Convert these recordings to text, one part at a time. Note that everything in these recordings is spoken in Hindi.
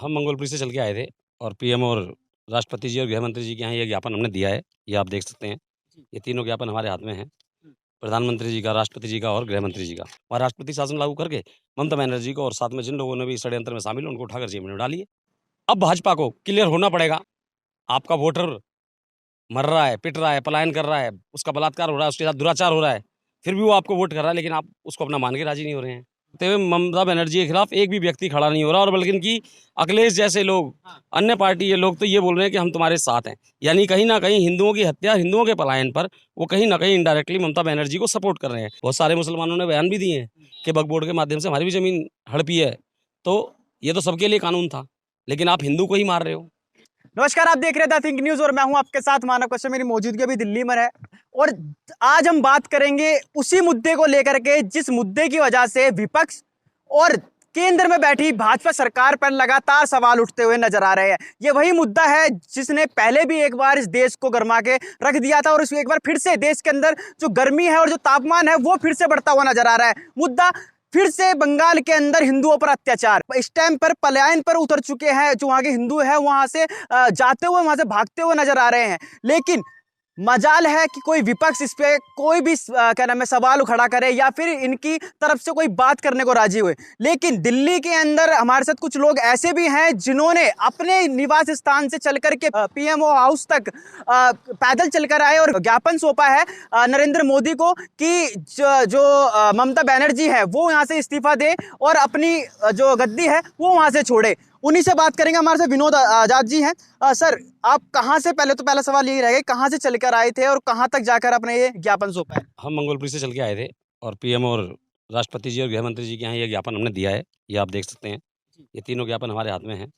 हम मंगोलपुरी से चल के आए थे और पीएम और राष्ट्रपति जी और गृह मंत्री जी के यहाँ ये ज्ञापन हमने दिया है। ये आप देख सकते हैं, ये तीनों ज्ञापन हमारे हाथ में हैं। प्रधानमंत्री जी का, राष्ट्रपति जी का और गृह मंत्री जी का। और राष्ट्रपति शासन लागू करके ममता बनर्जी को और साथ में जिन लोगों ने भी इस षड्यंत्र में शामिल हैं उनको उठाकर जेल में डालिए। अब भाजपा को क्लियर होना पड़ेगा, आपका वोटर मर रहा है, पिट रहा है, पलायन कर रहा है, उसका बलात्कार हो रहा है, उसके साथ दुराचार हो रहा है, फिर भी वो आपको वोट कर रहा है, लेकिन आप उसको अपना मान के राजी नहीं हो रहे हैं। ममता बनर्जी के खिलाफ एक भी व्यक्ति खड़ा नहीं हो रहा, और बल्कि इनकी अखिलेश जैसे लोग, अन्य पार्टी के लोग तो ये बोल रहे हैं कि हम तुम्हारे साथ हैं। यानी कहीं ना कहीं हिंदुओं की हत्या, हिंदुओं के पलायन पर वो कहीं ना कहीं इनडायरेक्टली ममता बनर्जी को सपोर्ट कर रहे हैं। बहुत सारे मुसलमानों ने बयान भी दिए हैं कि वक्फ बोर्ड के माध्यम से हमारी भी जमीन हड़पी है। तो ये तो सबके लिए कानून था, लेकिन आप हिंदू को ही मार रहे हो। नमस्कार, आप देख रहे हैं द थिंक न्यूज और मैं हूं आपके साथ मानव कश्यप। मेरी मौजूदगी अभी दिल्ली में है और आज हम बात करेंगे उसी मुद्दे को लेकर के जिस मुद्दे की वजह से विपक्ष और केंद्र में बैठी भाजपा सरकार पर लगातार सवाल उठते हुए नजर आ रहे हैं। ये वही मुद्दा है जिसने पहले भी एक बार इस देश को गर्मा के रख दिया था और एक बार फिर से देश के अंदर जो गर्मी है और जो तापमान है वो फिर से बढ़ता हुआ नजर आ रहा है। मुद्दा फिर से बंगाल के अंदर हिंदुओं पर अत्याचार, इस टाइम पर पलायन पर उतर चुके हैं। जो वहां के हिंदू है वहां से जाते हुए, वहां से भागते हुए नजर आ रहे हैं। लेकिन मजाल है कि कोई विपक्ष इस पे कोई भी क्या नाम है सवाल खड़ा करे या फिर इनकी तरफ से कोई बात करने को राजी हुए। लेकिन दिल्ली के अंदर हमारे साथ कुछ लोग ऐसे भी हैं जिन्होंने अपने निवास स्थान से चल करके पीएमओ हाउस तक पैदल चलकर आए और ज्ञापन सौंपा है नरेंद्र मोदी को कि जो ममता बनर्जी है वो यहाँ से इस्तीफा दे और अपनी जो गद्दी है वो वहां से छोड़े। उन्हीं से बात करेंगे। हमारे साथ विनोद आजाद जी हैं। सर, आप कहाँ से, पहला सवाल यही रहेगा, कहाँ से चलकर आए थे और कहाँ तक जाकर अपने ये ज्ञापन सौंपा है? हम मंगोलपुरी से चल के आए थे और पीएम और राष्ट्रपति जी और गृह मंत्री जी के यहाँ ये ज्ञापन हमने दिया है। ये आप देख सकते हैं, ये तीनों ज्ञापन हमारे हाथ में हैं।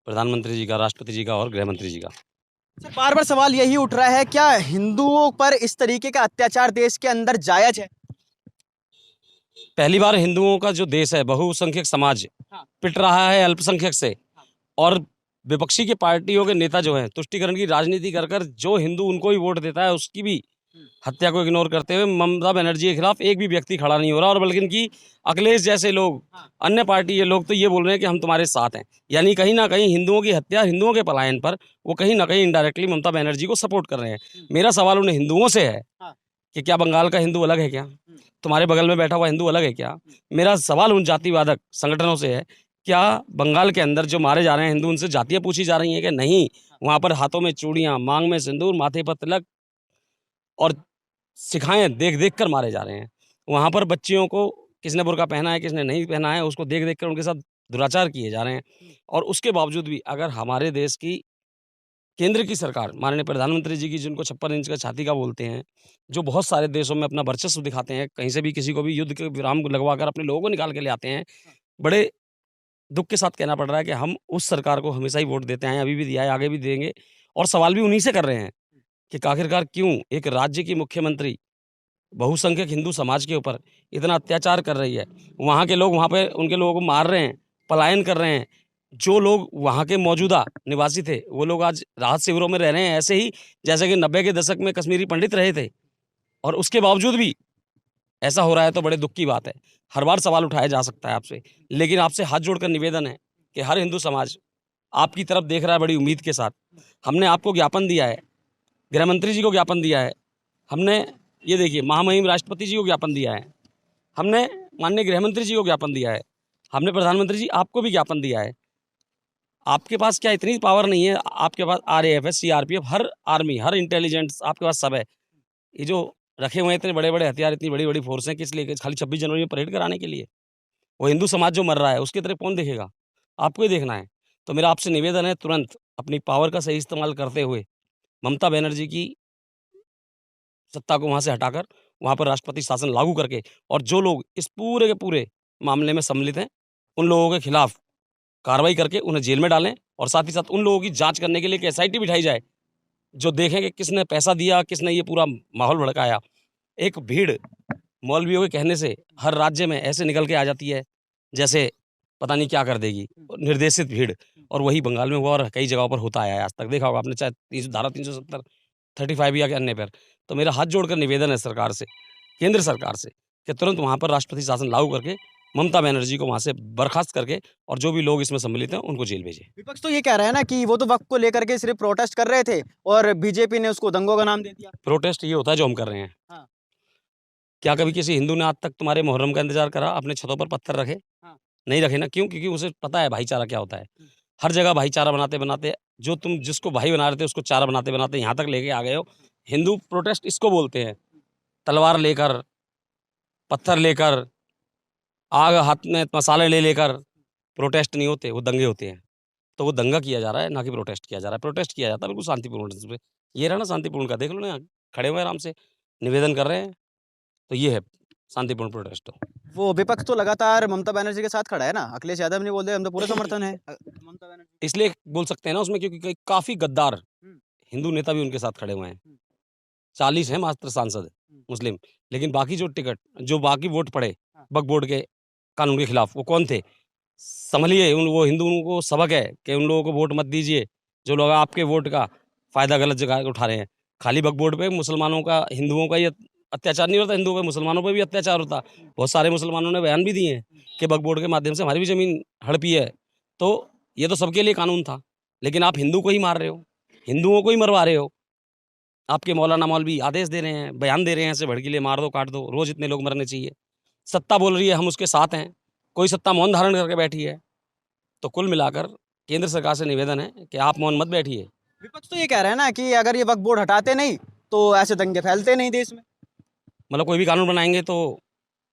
प्रधानमंत्री जी का, राष्ट्रपति जी का और गृह मंत्री जी का। सर, बार बार सवाल यही उठ रहा है, क्या हिंदुओं पर इस तरीके का अत्याचार देश के अंदर जायज है? पहली बार हिंदुओं का जो देश है, बहुसंख्यक समाज पिट रहा है अल्पसंख्यक से, और विपक्षी की पार्टियों के नेता जो हैं तुष्टीकरण की राजनीति कर कर जो हिंदू उनको ही वोट देता है उसकी भी हत्या को इग्नोर करते हुए ममता बनर्जी के खिलाफ एक भी व्यक्ति खड़ा नहीं हो रहा, और बल्कि इनकी अखिलेश जैसे लोग, अन्य पार्टी के लोग तो ये बोल रहे हैं कि हम तुम्हारे साथ हैं। यानी कहीं ना कहीं हिंदुओं की हत्या, हिंदुओं के पलायन पर वो कहीं ना कहीं इनडायरेक्टली ममता बनर्जी को सपोर्ट कर रहे हैं। मेरा सवाल उन हिंदुओं से है कि क्या बंगाल का हिंदू अलग है क्या? तुम्हारे बगल में बैठा हुआ हिंदू अलग है क्या? मेरा सवाल उन जातिवादक संगठनों से है, क्या बंगाल के अंदर जो मारे जा रहे हैं हिंदू, उनसे जातियाँ पूछी जा रही हैं कि नहीं? वहाँ पर हाथों में चूड़ियाँ, मांग में सिंदूर, माथे पर तिलक और सिखाएँ देख देख कर मारे जा रहे हैं। वहाँ पर बच्चियों को किसने बुर्का पहना है, किसने नहीं पहना है, उसको देख देख कर उनके साथ दुराचार किए जा रहे हैं। और उसके बावजूद भी अगर हमारे देश की केंद्र की सरकार, माननीय प्रधानमंत्री जी की, जिनको 56 इंच का छाती का बोलते हैं, जो बहुत सारे देशों में अपना वर्चस्व दिखाते हैं, कहीं से भी किसी को भी युद्ध के विराम लगवा कर अपने लोगों को निकाल के ले आते हैं, बड़े दुख के साथ कहना पड़ रहा है कि हम उस सरकार को हमेशा ही वोट देते हैं, अभी भी दिया है, आगे भी देंगे। और सवाल भी उन्हीं से कर रहे हैं कि आखिरकार क्यों एक राज्य की मुख्यमंत्री बहुसंख्यक हिंदू समाज के ऊपर इतना अत्याचार कर रही है। वहाँ के लोग वहाँ पे उनके लोगों को मार रहे हैं, पलायन कर रहे हैं। जो लोग वहाँ के मौजूदा निवासी थे वो लोग आज राहत शिविरों में रह रहे हैं, ऐसे ही जैसे कि 90 के दशक में कश्मीरी पंडित रहे थे। और उसके बावजूद भी ऐसा हो रहा है तो बड़े दुख की बात है। हर बार सवाल उठाया जा सकता है आपसे, लेकिन आपसे हाथ जोड़कर निवेदन है कि हर हिंदू समाज आपकी तरफ देख रहा है बड़ी उम्मीद के साथ। हमने आपको ज्ञापन दिया है, गृह मंत्री जी को ज्ञापन दिया है, हमने ये देखिए महामहिम राष्ट्रपति जी को ज्ञापन दिया है, हमने माननीय गृह मंत्री जी को ज्ञापन दिया है, हमने प्रधानमंत्री जी आपको भी ज्ञापन दिया है। आपके पास क्या इतनी पावर नहीं है? आपके पास RAF है, CRPF, हर आर्मी, हर इंटेलिजेंस आपके पास सब है। ये जो रखे हुए हैं इतने बड़े बड़े हथियार, इतनी बड़ी बड़ी फोर्स हैं, किस लिए? खाली 26 जनवरी में परेड कराने के लिए? वो हिंदू समाज जो मर रहा है उसकी तरफ कौन देखेगा? आपको ही देखना है। तो मेरा आपसे निवेदन है, तुरंत अपनी पावर का सही इस्तेमाल करते हुए ममता बनर्जी की सत्ता को वहाँ से हटाकर वहाँ पर राष्ट्रपति शासन लागू करके, और जो लोग इस पूरे के पूरे मामले में सम्मिलित हैं उन लोगों के खिलाफ कार्रवाई करके उन्हें जेल में डालें, और साथ ही साथ उन लोगों की जांच करने के लिए एक SIT बिठाई जाए जो देखें कि किसने पैसा दिया, किसने ये पूरा माहौल भड़काया। एक भीड़ मौलवियों के कहने से हर राज्य में ऐसे निकल के आ जाती है जैसे पता नहीं क्या कर देगी, निर्देशित भीड़। और वही बंगाल में हुआ और कई जगहों पर होता आया है, आज तक देखा होगा आपने, चाहे धारा 370, 35 या के अन्य पर। तो मेरा हाथ जोड़कर निवेदन है सरकार से, केंद्र सरकार से, कि तुरंत वहाँ पर राष्ट्रपति शासन लागू करके ममता बनर्जी को वहाँ से बर्खास्त करके और जो भी लोग इसमें सम्मिलित हैं उनको जेल भेजे। विपक्ष तो ये कह रहा है ना कि वो तो वक्फ को लेकर के सिर्फ प्रोटेस्ट कर रहे थे और बीजेपी ने उसको दंगों का नाम दे दिया। प्रोटेस्ट ये होता है जो हम कर रहे हैं। हाँ। क्या कभी किसी हिंदू ने आज तक तुम्हारे मुहर्रम का इंतजार करा, अपने छतों पर पत्थर रखे? हाँ। नहीं रखे ना, क्यों? क्योंकि उसे पता है भाईचारा क्या होता है। हर जगह भाईचारा बनाते बनाते जो तुम जिसको भाई बना रहे थे उसको चारा बनाते बनाते यहाँ तक लेके आ गए हो। हिंदू प्रोटेस्ट इसको बोलते हैं, तलवार लेकर, पत्थर लेकर, आग हाथ में मसाले ले लेकर प्रोटेस्ट नहीं होते, वो दंगे होते हैं। तो वो दंगा किया जा रहा है, ना कि प्रोटेस्ट किया जा रहा है। प्रोटेस्ट किया जाता है बिल्कुल शांतिपूर्ण ढंग से। ये रहा ना शांतिपूर्ण का, देख लो ना, यहाँ खड़े हुए हैं आराम से, निवेदन कर रहे हैं, तो ये है शांतिपूर्ण प्रोटेस्ट। वो विपक्ष तो लगातार ममता बनर्जी के साथ खड़ा है ना, अखिलेश यादव ने बोल दिया हम तो पूरे समर्थन है ममता बनर्जी। इसलिए बोल सकते हैं ना उसमें, क्योंकि काफ़ी गद्दार हम्म। हिंदू नेता भी उनके साथ खड़े हुए हैं। 40 हैं मात्र सांसद मुस्लिम, लेकिन बाकी जो टिकट, जो बाकी वोट पड़े हाँ। वक्फ बोर्ड के कानून के खिलाफ, वो कौन थे? संभलिए, उन वो हिंदुओं को सबक है कि उन लोगों को वोट मत दीजिए जो लोग आपके वोट का फ़ायदा गलत जगह उठा रहे हैं। खाली वक्फ बोर्ड पे मुसलमानों का, हिंदुओं का ये अत्याचार नहीं होता, हिंदुओं पे मुसलमानों पे भी अत्याचार होता। बहुत सारे मुसलमानों ने बयान भी दिए हैं कि वक्फ बोर्ड के माध्यम से हमारी भी ज़मीन हड़पी है। तो ये तो सबके लिए कानून था, लेकिन आप हिंदू को ही मार रहे हो, हिंदुओं को ही मरवा रहे हो। आपके मौलाना मौलवी आदेश दे रहे हैं, बयान दे रहे हैं ऐसे भड़कीले, मार दो काट दो, रोज़ इतने लोग मरने चाहिए। सत्ता बोल रही है हम उसके साथ हैं, कोई सत्ता मौन धारण करके बैठी है। तो कुल मिलाकर केंद्र सरकार से निवेदन है कि आप मौन मत बैठिए। विपक्ष तो ये कह रहा है ना कि अगर ये वक्फ बोर्ड हटाते नहीं तो ऐसे दंगे फैलते नहीं देश में। मतलब कोई भी कानून बनाएंगे तो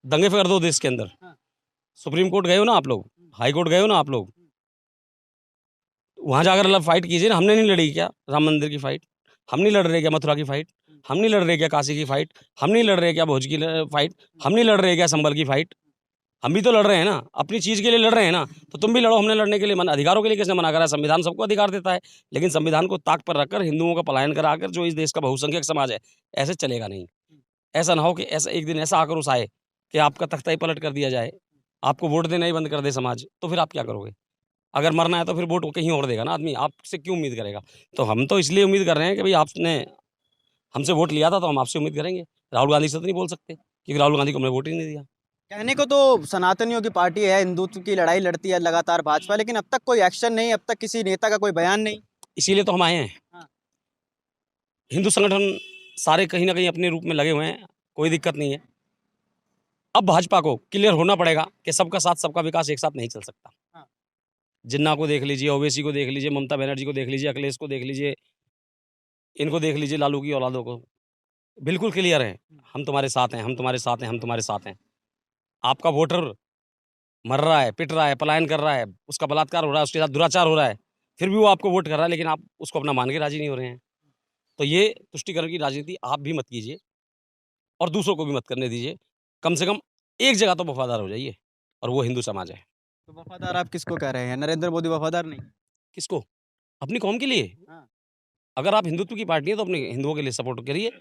दंगे कर दो देश के अंदर। हाँ। सुप्रीम कोर्ट गए हो ना आप लोग, हाई कोर्ट गए हो ना आप लोग, वहाँ जाकर मतलब फाइट कीजिए ना। हमने नहीं लड़ी क्या राम मंदिर की फाइट? हम नहीं लड़ रहे क्या मथुरा की फाइट? हम नहीं लड़ रहे क्या काशी की फाइट? हम नहीं लड़ रहे क्या भोज की फाइट? हम नहीं लड़ रहे क्या संभल की फाइट? हम भी तो लड़ रहे हैं ना, अपनी चीज़ के लिए लड़ रहे हैं ना। तो तुम भी लड़ो, हमने लड़ने के लिए मन, अधिकारों के लिए किसने मना करा है? संविधान सबको अधिकार देता है, लेकिन संविधान को ताक पर रखकर हिंदुओं का पलायन कराकर जो इस देश का बहुसंख्यक समाज है, ऐसे चलेगा नहीं। ऐसा ना हो कि ऐसा एक दिन ऐसा आक्रोश आए कि आपका तख्ता ही पलट कर दिया जाए, आपको वोट देना ही बंद कर दे समाज, तो फिर आप क्या करोगे? अगर मरना है तो फिर वोट कहीं और देगा ना आदमी, आपसे क्यों उम्मीद करेगा? तो हम तो इसलिए उम्मीद कर रहे हैं कि भाई आपने हमसे वोट लिया था तो हम आपसे उम्मीद करेंगे। राहुल गांधी से तो नहीं बोल सकते, क्योंकि राहुल गांधी को हमने वोट ही नहीं दिया। कहने को तो सनातनियों की पार्टी है, हिंदुत्व की लड़ाई लड़ती है लगातार भाजपा, लेकिन अब तक कोई एक्शन नहीं, अब तक किसी नेता का कोई बयान नहीं। इसीलिए तो हम आए हैं। हाँ। हिंदू संगठन सारे कहीं ना कहीं अपने रूप में लगे हुए हैं, कोई दिक्कत नहीं है। अब भाजपा को क्लियर होना पड़ेगा कि सबका साथ सबका विकास एक साथ नहीं चल सकता। हाँ। जिन्ना को देख लीजिए, ओवैसी को देख लीजिए, ममता बनर्जी को देख लीजिए, अखिलेश को देख लीजिए, इनको देख लीजिए, लालू की औलादों को, बिल्कुल क्लियर है, हम तुम्हारे साथ हैं, हम तुम्हारे साथ हैं, हम तुम्हारे साथ हैं। आपका वोटर मर रहा है, पिट रहा है, पलायन कर रहा है, उसका बलात्कार हो रहा है, उसके साथ दुराचार हो रहा है, फिर भी वो आपको वोट कर रहा है, लेकिन आप उसको अपना मान के राजी नहीं हो रहे हैं। तो ये तुष्टिकरण की राजनीति आप भी मत कीजिए और दूसरों को भी मत करने दीजिए। कम से कम एक जगह तो वफादार हो जाइए, और वो हिंदू समाज है। तो वफादार आप किसको कह रहे हैं? नरेंद्र मोदी वफादार नहीं? किसको? अपनी कौम के लिए। हाँ। अगर आप हिंदुत्व की पार्टी है तो अपने हिंदुओं के लिए सपोर्ट करिए,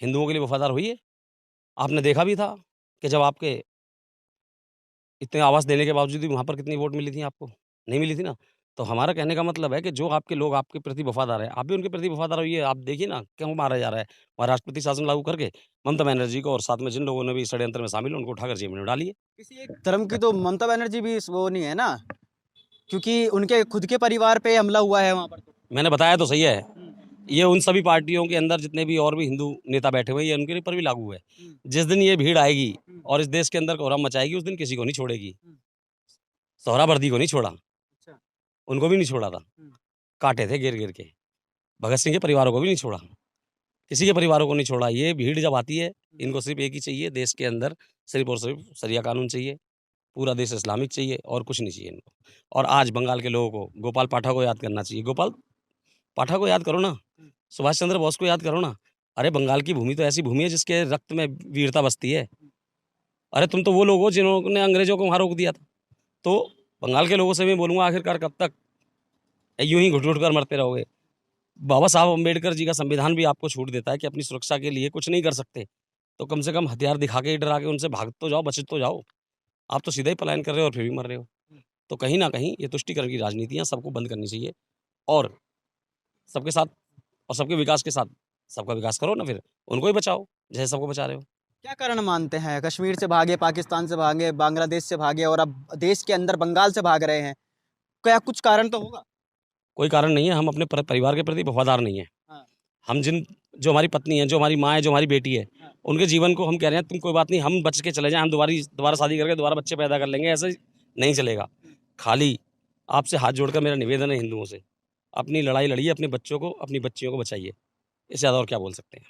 हिंदुओं के लिए वफादार होइए। आपने देखा भी था कि जब आपके इतने आवाज़ देने के बावजूद भी वहाँ पर कितनी वोट मिली थी आपको? नहीं मिली थी ना। तो हमारा कहने का मतलब है कि जो आपके लोग आपके प्रति वफादार हैं, आप भी उनके प्रति वफादार होइए। आप देखिए ना क्यों मारा जा रहा है। वहाँ राष्ट्रपति शासन लागू करके ममता बनर्जी को और साथ में जिन लोगों ने भी इस षड्यंत्र में शामिल हैं, उनको उठाकर जेल में डालिए। किसी एक धर्म की तो ममता बनर्जी भी वो नहीं है ना, क्योंकि उनके खुद के परिवार पे हमला हुआ है वहाँ पर तो। मैंने बताया तो सही है। ये उन सभी पार्टियों के अंदर जितने भी और भी हिंदू नेता बैठे हुए हैं, ये उनके ऊपर भी लागू है। जिस दिन ये भीड़ आएगी और इस देश के अंदर कोहराम मचाएगी, उस दिन किसी को नहीं छोड़ेगी। सोहरावर्दी को नहीं छोड़ा, अच्छा। उनको भी नहीं छोड़ा था, काटे थे घेर घेर के। भगत सिंह के परिवारों को भी नहीं छोड़ा, किसी के परिवारों को नहीं छोड़ा। ये भीड़ जब आती है, इनको सिर्फ एक ही चाहिए, देश के अंदर सिर्फ और सिर्फ शरिया कानून चाहिए, पूरा देश इस्लामिक चाहिए, और कुछ नहीं चाहिए इनको। और आज बंगाल के लोगों को गोपाल पाठक को याद करना चाहिए। गोपाल पाठक को याद करो ना, सुभाष चंद्र बोस को याद करो ना। अरे बंगाल की भूमि तो ऐसी भूमि है जिसके रक्त में वीरता बसती है। अरे तुम तो वो लोग हो जिन्होंने अंग्रेजों को वहाँ रोक दिया था। तो बंगाल के लोगों से मैं बोलूँगा, आखिरकार कब तक यूं ही घुट घुट कर मरते रहोगे? बाबा साहब अम्बेडकर जी का संविधान भी आपको छूट देता है कि अपनी सुरक्षा के लिए कुछ नहीं कर सकते, तो कम से कम हथियार दिखा के, डरा के उनसे भाग तो जाओ, बच तो जाओ। आप तो सीधा ही पलायन कर रहे हो और फिर भी मर रहे हो। तो कहीं ना कहीं ये तुष्टिकरण की राजनीतियाँ सबको बंद करनी चाहिए, और सबके साथ और सबके विकास के साथ सबका विकास करो ना, फिर उनको ही बचाओ जैसे सबको बचा रहे हो। क्या कारण मानते हैं कश्मीर से भागे, पाकिस्तान से भागे, बांग्लादेश से भागे और अब देश के अंदर बंगाल से भाग रहे हैं? क्या कुछ कारण तो होगा? कोई कारण नहीं है, हम अपने परिवार के प्रति वफादार नहीं है। हाँ। हम जो हमारी पत्नी है, जो हमारी माँ है, जो हमारी बेटी है, हाँ। उनके जीवन को हम कह रहे हैं तुम कोई बात नहीं, हम बच के चले जाएं, हम दोबारा शादी करके दोबारा बच्चे पैदा कर लेंगे, ऐसे नहीं चलेगा। खाली आपसे हाथ जोड़कर मेरा निवेदन है हिंदुओं से, अपनी लड़ाई लड़िए, अपने बच्चों को, अपनी बच्चियों को बचाइए, इससे ज़्यादा और क्या बोल सकते हैं।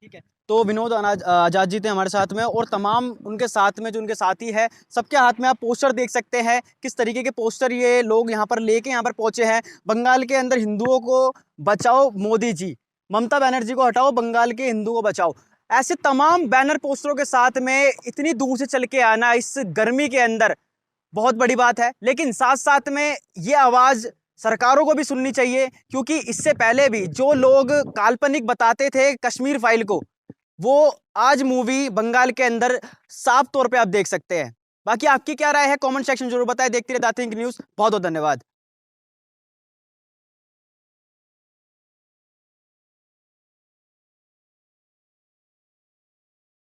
ठीक है। तो विनोद आजाद जी थे हमारे साथ में, और तमाम उनके साथ में जो उनके साथी है, सबके हाथ में आप पोस्टर देख सकते हैं। किस तरीके के पोस्टर ये लोग यहाँ पर लेके यहाँ पर पहुंचे हैं। बंगाल के अंदर हिंदुओं को बचाओ मोदी जी, ममता बनर्जी को हटाओ, बंगाल के हिंदुओं को बचाओ। ऐसे तमाम बैनर पोस्टरों के साथ में इतनी दूर से चल के आना इस गर्मी के अंदर बहुत बड़ी बात है। लेकिन साथ साथ में ये आवाज़ सरकारों को भी सुननी चाहिए, क्योंकि इससे पहले भी जो लोग काल्पनिक बताते थे कश्मीर फाइल को, वो आज मूवी बंगाल के अंदर साफ तौर पे आप देख सकते हैं। बाकी आपकी क्या राय है कमेंट सेक्शन जरूर बताएं। देखते रहिए द थिंक न्यूज़। बहुत बहुत धन्यवाद।